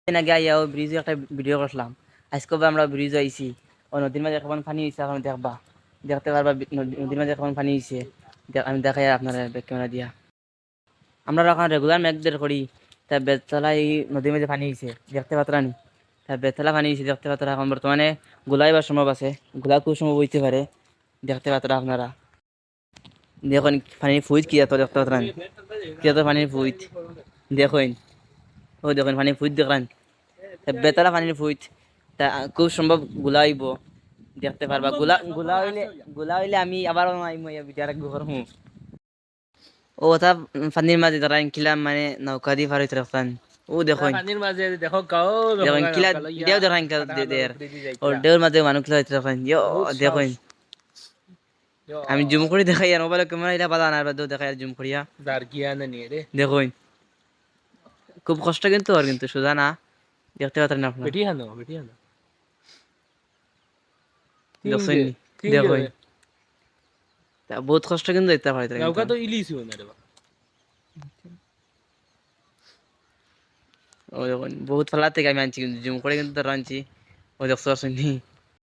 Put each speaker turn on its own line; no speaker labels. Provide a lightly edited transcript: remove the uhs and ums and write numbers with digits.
দিন আগে আইয়া ব্রিজে একটা ভিডিও করলাম। আজকে আমরা ব্রিজ আইছি ও নদীর মাঝে কেমন পানি হয়েছে এখন দেখবা, দেখতে পারবা নদীর মাঝে কেমন পানি হয়েছে। আমি দেখাই আপনার ক্যামেরা দিয়া। আমরা এখন রেগুলার ম্যাচ বের করি, তা বেতলায় নদীর মাঝে পানি হয়েছে দেখতে পাত্রানি। তা বেতলা পানি হয়েছে দেখতে পাত্রা। এখন বর্তমানে গোলাইবার সম্ভব আছে, গোলা খুব সম্ভব হইতে পারে দেখতে পাত্রা আপনারা। দেখুন পানির ফুইট কি এত দেখতে পাত্রান, কি এত পানির ফুইট দেখুন। ও দেখুন পানির ফুইট দেখলেন, বেতলা পানির ফুইট। তা খুব সম্ভব গুলা হইব দেখতে পারবা। গুলা হইলে আমি আবার ভিডিও করবো। ও ওটা পানির মাঝে তারা কিলাম মানে নৌকা দিয়ে পার হইতে রাখতাম। ও দেখুন
পানির মাঝে দেখো গাও
দেখুন কিলা দেও দেখান ও দেওর মাঝে মানুষ কিলা হইতে রাখতাম। দেখুন আমি জুম করে দেখাই আর মোবাইল ক্যামেরা এটা বাধা না দেখাই আর জুম করিয়া দেখুন। খুব কষ্ট কিন্তু আর কিন্তু সোজা না, দেখতে পাতেন না আপনার। দেখছেন নি? দেখুন বহুত কষ্ট কিন্তু দেখতে পারে
নৌকা তো ইলিশ না রে।
ও দেখুন বহুত ফেলা থেকে আমি আনছি কিন্তু জুম করে কিন্তু আনছি। ও দেখতে পাচ্ছেন নি?